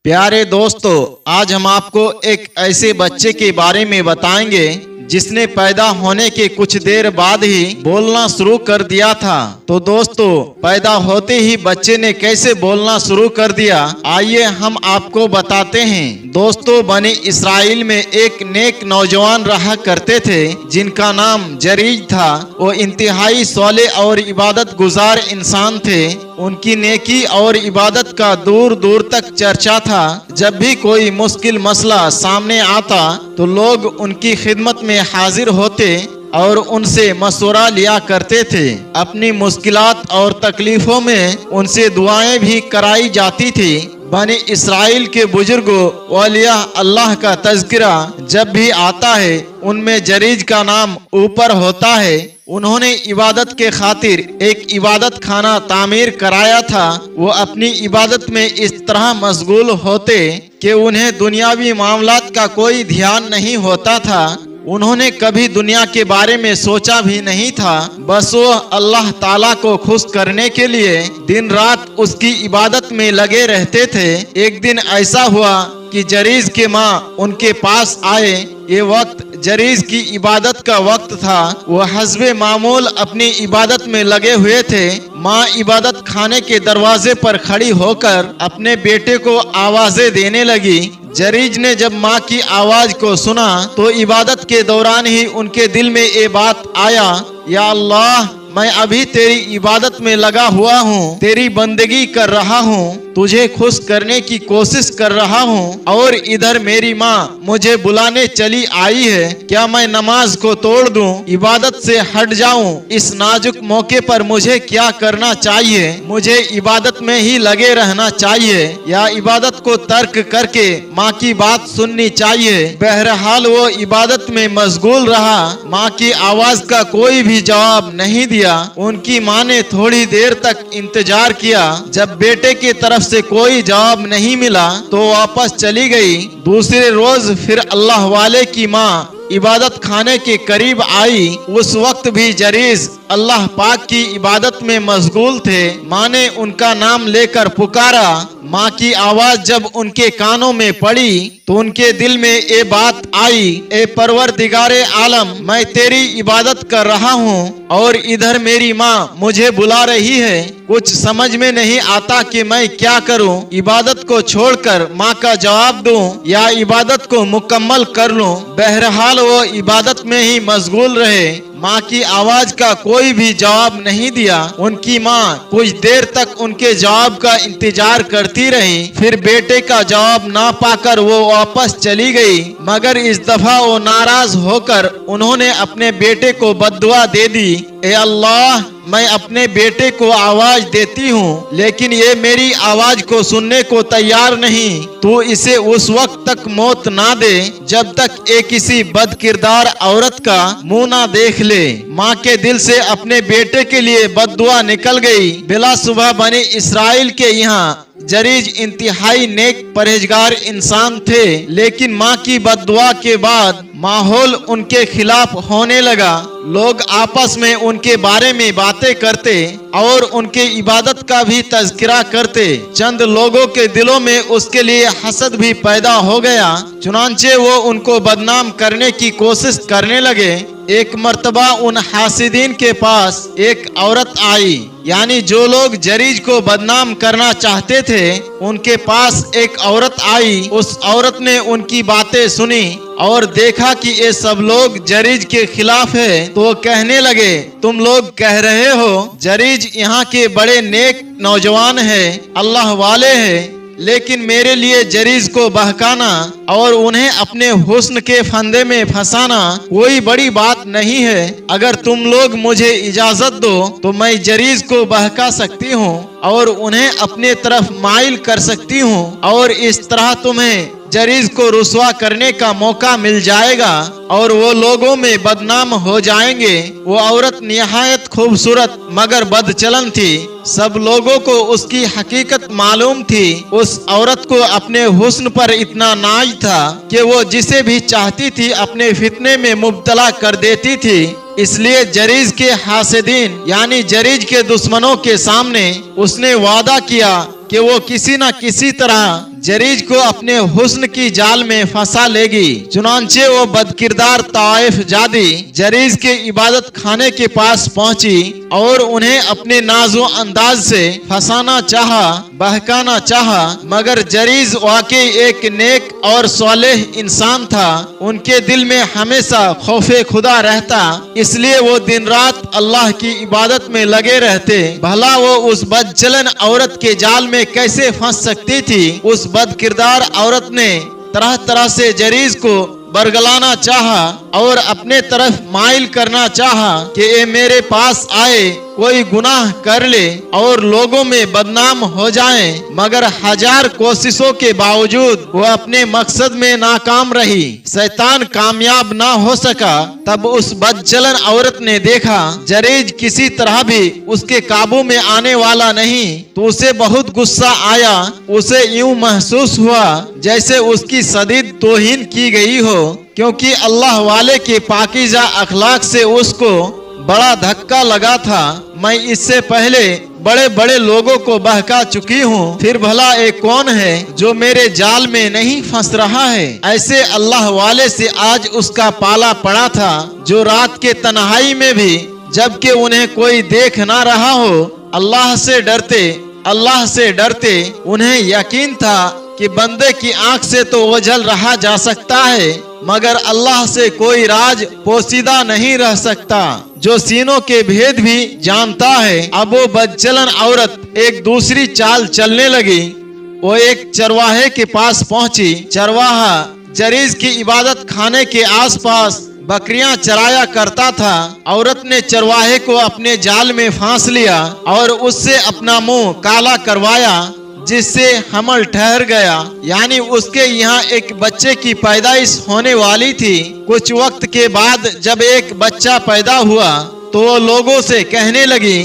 प्यारे दोस्तों, आज हम आपको एक ऐसे बच्चे के बारे में बताएंगे जिसने पैदा होने के कुछ देर बाद ही बोलना शुरू कर दिया था। तो दोस्तों, पैदा होते ही बच्चे ने कैसे बोलना शुरू कर दिया, आइए हम आपको बताते हैं। दोस्तों, बनी इसराइल में एक नेक नौजवान रहा करते थे जिनका नाम जरीज था। वो इंतहाई सौले और इबादत गुजार इंसान थे। उनकी नेकी और इबादत का दूर दूर तक चर्चा था। जब भी कोई मुश्किल मसला सामने आता तो लोग उनकी खिदमत में हाजिर होते और उनसे मशवरा लिया करते थे। अपनी मुश्किलात और तकलीफों में उनसे दुआएं भी कराई जाती थी। बनी इसराइल के बुजुर्गों औलिया अल्लाह का तज़किरा जब भी आता है उनमें जरीज का नाम ऊपर होता है। उन्होंने इबादत के खातिर एक इबादत खाना तामीर कराया था। वो अपनी इबादत में इस तरह मशगूल होते कि उन्हें दुनियावी मामलात का कोई ध्यान नहीं होता था। उन्होंने कभी दुनिया के बारे में सोचा भी नहीं था। बस वो अल्लाह ताला को खुश करने के लिए दिन रात उसकी इबादत में लगे रहते थे। एक दिन ऐसा हुआ कि जरीज के माँ उनके पास आए। ये वक्त जरीज की इबादत का वक्त था। वो हस्बे मामूल अपनी इबादत में लगे हुए थे। माँ इबादत खाने के दरवाजे पर खड़ी होकर अपने बेटे को आवाजें देने लगी। जरीज ने जब माँ की आवाज को सुना तो इबादत के दौरान ही उनके दिल में ये बात आया, या अल्लाह, मैं अभी तेरी इबादत में लगा हुआ हूँ, तेरी बंदगी कर रहा हूँ, तुझे खुश करने की कोशिश कर रहा हूँ और इधर मेरी माँ मुझे बुलाने चली आई है। क्या मैं नमाज को तोड़ दूं, इबादत से हट जाऊं? इस नाजुक मौके पर मुझे क्या करना चाहिए? मुझे इबादत में ही लगे रहना चाहिए या इबादत को तर्क करके माँ की बात सुननी चाहिए? बहरहाल वो इबादत में मशगूल रहा। माँ की आवाज का कोई भी जवाब नहीं दिया। उनकी माँ ने थोड़ी देर तक इंतजार किया। जब बेटे की तरफ से कोई जवाब नहीं मिला तो वापस चली गई। दूसरे रोज फिर अल्लाह वाले की माँ इबादत खाने के करीब आई। उस वक्त भी जरीज अल्लाह पाक की इबादत में मशगूल थे। माँ ने उनका नाम लेकर पुकारा। माँ की आवाज जब उनके कानों में पड़ी तो उनके दिल में ये बात आई, ए परवरदिगारे आलम, मैं तेरी इबादत कर रहा हूँ और इधर मेरी माँ मुझे बुला रही है। कुछ समझ में नहीं आता कि मैं क्या करूँ। इबादत को छोड़कर माँ का जवाब दूं या इबादत को मुकम्मल कर लूं। बहरहाल वो इबादत में ही मशगूल रहे। माँ की आवाज का कोई भी जवाब नहीं दिया। उनकी माँ कुछ देर तक उनके जवाब का इंतजार करती रही। फिर बेटे का जवाब ना पाकर वो वापस चली गई। मगर इस दफा वो नाराज होकर उन्होंने अपने बेटे को बद्दुआ दे दी, ए अल्लाह, मैं अपने बेटे को आवाज देती हूँ लेकिन ये मेरी आवाज को सुनने को तैयार नहीं। तू इसे उस वक्त तक मौत ना दे जब तक ये किसी बदकिरदार औरत का मुंह ना देख ले। माँ के दिल से अपने बेटे के लिए बद्दुआ निकल गई। बिला सुबह बनी इसराइल के यहाँ जरीज इंतहाई नेक परहेजगार इंसान थे, लेकिन माँ की बद्दुआ के बाद माहौल उनके खिलाफ होने लगा। लोग आपस में उनके बारे में बातें करते और उनके इबादत का भी तज़किरा करते। चंद लोगों के दिलों में उसके लिए हसद भी पैदा हो गया। चुनांचे वो उनको बदनाम करने की कोशिश करने लगे। एक मर्तबा उन हासिदीन के पास एक औरत आई, यानी जो लोग जरीज को बदनाम करना चाहते थे उनके पास एक औरत आई। उस औरत ने उनकी बातें सुनी और देखा कि ये सब लोग जरीज के खिलाफ है तो कहने लगे, तुम लोग कह रहे हो जरीज यहाँ के बड़े नेक नौजवान है, अल्लाह वाले है, लेकिन मेरे लिए जरीज को बहकाना और उन्हें अपने हुस्न के फंदे में फंसाना कोई बड़ी बात नहीं है। अगर तुम लोग मुझे इजाजत दो तो मैं जरीज को बहका सकती हूँ और उन्हें अपने तरफ माइल कर सकती हूँ और इस तरह तुम्हें जरीज को रुसवा करने का मौका मिल जाएगा और वो लोगों में बदनाम हो जाएंगे। वो औरत निहायत खूबसूरत मगर बदचलन थी। सब लोगों को उसकी हकीकत मालूम थी। उस औरत को अपने हुस्न पर इतना नाज था कि वो जिसे भी चाहती थी अपने फितने में मुब्तला कर देती थी। इसलिए जरीज के हासिदीन यानी जरीज के दुश्मनों के सामने उसने वादा किया कि वो किसी न किसी तरह जरीज को अपने हुस्न की जाल में फंसा लेगी। चुनांचे वो बदकिरदार ताइफ जादी जरीज के इबादत खाने के पास पहुंची और उन्हें अपने नाजो अंदाज से फंसाना चाहा, बहकाना चाहा, मगर जरीज वाकई एक नेक और सालेह इंसान था। उनके दिल में हमेशा खौफे खुदा रहता, इसलिए वो दिन रात अल्लाह की इबादत में लगे रहते। भला वो उस बदचलन औरत के जाल में कैसे फंस सकती थी। उस बदकिरदार औरत ने तरह तरह से जरीज को बरगलाना चाहा और अपने तरफ माइल करना चाहा कि ये मेरे पास आए, कोई गुनाह कर ले और लोगों में बदनाम हो जाए, मगर हजार कोशिशों के बावजूद वो अपने मकसद में नाकाम रही। शैतान कामयाब ना हो सका। तब उस बदचलन औरत ने देखा जरीज किसी तरह भी उसके काबू में आने वाला नहीं, तो उसे बहुत गुस्सा आया। उसे यूं महसूस हुआ जैसे उसकी शदीद तौहीन की गई हो, क्योंकि अल्लाह वाले के पाकीज़ा अखलाक से उसको बड़ा धक्का लगा था। मैं इससे पहले बड़े बड़े लोगों को बहका चुकी हूँ, फिर भला एक कौन है जो मेरे जाल में नहीं फंस रहा है। ऐसे अल्लाह वाले से आज उसका पाला पड़ा था, जो रात के तन्हाई में भी जबकि उन्हें कोई देख ना रहा हो अल्लाह से डरते। उन्हें यकीन था कि बंदे की आंख से तो ओझल रहा जा सकता है, मगर अल्लाह से कोई राज पोशीदा नहीं रह सकता, जो सीनों के भेद भी जानता है। अब वो बदचलन औरत एक दूसरी चाल चलने लगी। वो एक चरवाहे के पास पहुंची। चरवाहा जरीज की इबादत खाने के आसपास बकरियां चराया करता था। औरत ने चरवाहे को अपने जाल में फांस लिया और उससे अपना मुंह काला करवाया, जिससे हमल ठहर गया, यानी उसके यहाँ एक बच्चे की पैदाइश होने वाली थी। कुछ वक्त के बाद जब एक बच्चा पैदा हुआ तो वो लोगों से कहने लगी,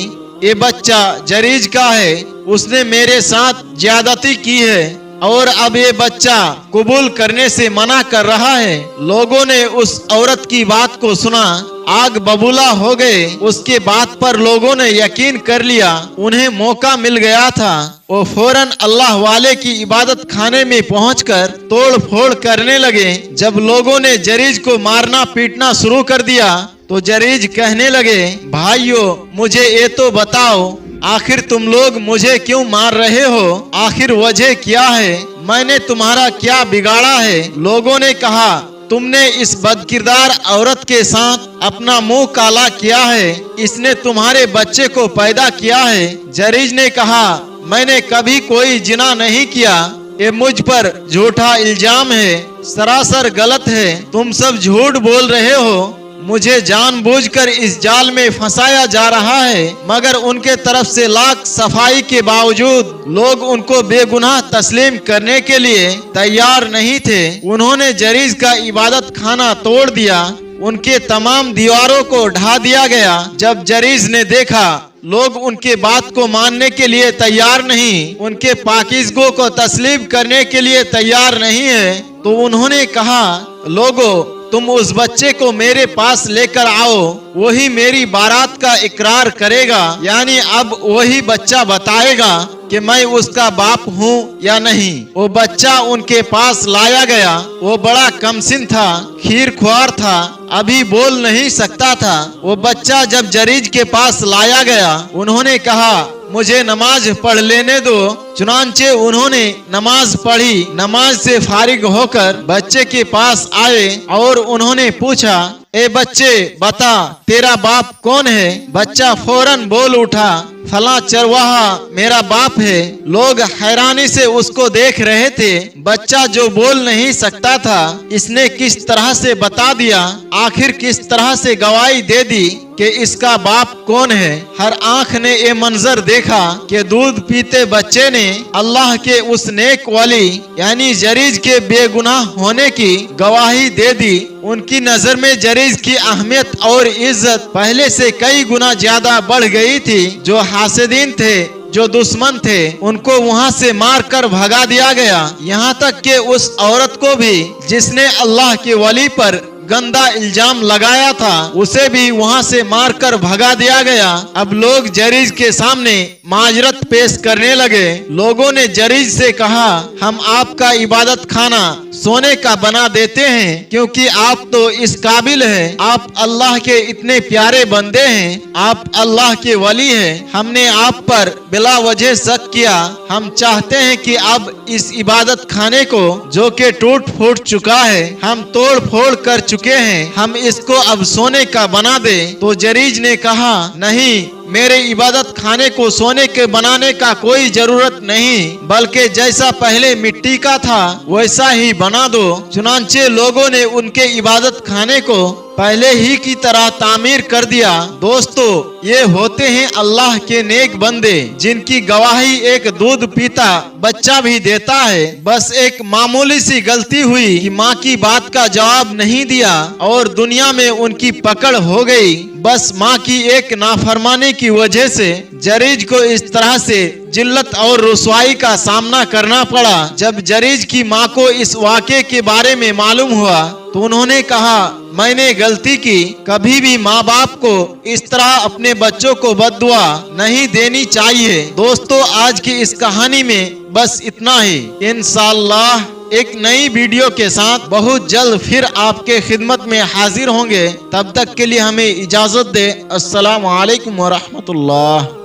ये बच्चा जरीज का है, उसने मेरे साथ ज्यादती की है और अब ये बच्चा कबूल करने से मना कर रहा है। लोगों ने उस औरत की बात को सुना, आग बबूला हो गए। उसके बात पर लोगों ने यकीन कर लिया। उन्हें मौका मिल गया था। वो फौरन अल्लाह वाले की इबादत खाने में पहुंचकर तोड़ फोड़ करने लगे। जब लोगों ने जरीज को मारना पीटना शुरू कर दिया तो जरीज कहने लगे, भाइयों मुझे ये तो बताओ, आखिर तुम लोग मुझे क्यों मार रहे हो? आखिर वजह क्या है? मैंने तुम्हारा क्या बिगाड़ा है? लोगों ने कहा, तुमने इस बदकिरदार औरत के साथ अपना मुंह काला किया है, इसने तुम्हारे बच्चे को पैदा किया है। जरीज ने कहा, मैंने कभी कोई जिना नहीं किया, ये मुझ पर झूठा इल्जाम है, सरासर गलत है। तुम सब झूठ बोल रहे हो। मुझे जानबूझकर इस जाल में फंसाया जा रहा है, मगर उनके तरफ से लाख सफाई के बावजूद लोग उनको बेगुनाह तस्लीम करने के लिए तैयार नहीं थे। उन्होंने जरीज का इबादत खाना तोड़ दिया, उनके तमाम दीवारों को ढा दिया गया। जब जरीज ने देखा लोग उनके बात को मानने के लिए तैयार नहीं, उनके पाकीज़गों को तस्लीम करने के लिए तैयार नहीं है, तो उन्होंने कहा, लोगों तुम उस बच्चे को मेरे पास लेकर आओ, वही मेरी बारात का इकरार करेगा, यानी अब वही बच्चा बताएगा कि मैं उसका बाप हूँ या नहीं। वो बच्चा उनके पास लाया गया। वो बड़ा कमसिन था, खीर ख्वार था, अभी बोल नहीं सकता था। वो बच्चा जब जरीज के पास लाया गया, उन्होंने कहा, मुझे नमाज पढ़ लेने दो। चुनांचे उन्होंने नमाज पढ़ी। नमाज से फारिग होकर बच्चे के पास आए और उन्होंने पूछा, ए बच्चे बता तेरा बाप कौन है? बच्चा फौरन बोल उठा, फला चरवाहा मेरा बाप है। लोग हैरानी से उसको देख रहे थे। बच्चा जो बोल नहीं सकता था, इसने किस तरह से बता दिया, आखिर किस तरह से गवाही दे दी कि इसका बाप कौन है। हर आंख ने ये मंजर देखा कि दूध पीते बच्चे ने अल्लाह के उस नेक वाली यानी जरीज के बेगुनाह होने की गवाही दे दी। उनकी नजर में जरीज की अहमियत और इज्जत पहले से कई गुना ज्यादा बढ़ गई थी। जो हासिदीन थे, जो दुश्मन थे, उनको वहां से मार कर भगा दिया गया। यहाँ तक कि उस औरत को भी जिसने अल्लाह के वली पर गंदा इल्जाम लगाया था उसे भी वहाँ से मारकर भगा दिया गया। अब लोग जरीज के सामने माजरत पेश करने लगे। लोगों ने जरीज से कहा, हम आपका इबादत खाना सोने का बना देते हैं, क्योंकि आप तो इस काबिल हैं। आप अल्लाह के इतने प्यारे बंदे हैं, आप अल्लाह के वली हैं। हमने आप पर बिला वजह शक किया। हम चाहते हैं कि अब इस इबादत खाने को, जो कि टूट फूट चुका है, हम तोड़ फोड़ कर चुके हैं, हम इसको अब सोने का बना दे। तो जरीज ने कहा, नहीं, मेरे इबादत खाने को सोने के बनाने का कोई जरूरत नहीं, बल्कि जैसा पहले मिट्टी का था वैसा ही बना दो। चुनांचे लोगों ने उनके इबादत खाने को पहले ही की तरह तामीर कर दिया। दोस्तों, ये होते हैं अल्लाह के नेक बंदे, जिनकी गवाही एक दूध पीता बच्चा भी देता है। बस एक मामूली सी गलती हुई कि माँ की बात का जवाब नहीं दिया और दुनिया में उनकी पकड़ हो गई। बस माँ की एक नाफरमानी की वजह से जरीज को इस तरह से जिल्लत और रुसवाई का सामना करना पड़ा। जब जरीज की माँ को इस वाक़े के बारे में मालूम हुआ तो उन्होंने कहा, मैंने गलती की। कभी भी माँ बाप को इस तरह अपने बच्चों को बद्दुआ नहीं देनी चाहिए। दोस्तों, आज की इस कहानी में बस इतना ही। इंशाअल्लाह एक नई वीडियो के साथ बहुत जल्द फिर आपके खिदमत में हाजिर होंगे। तब तक के लिए हमें इजाजत दे। अस्सलाम वालेकुम व रहमतुल्लाह।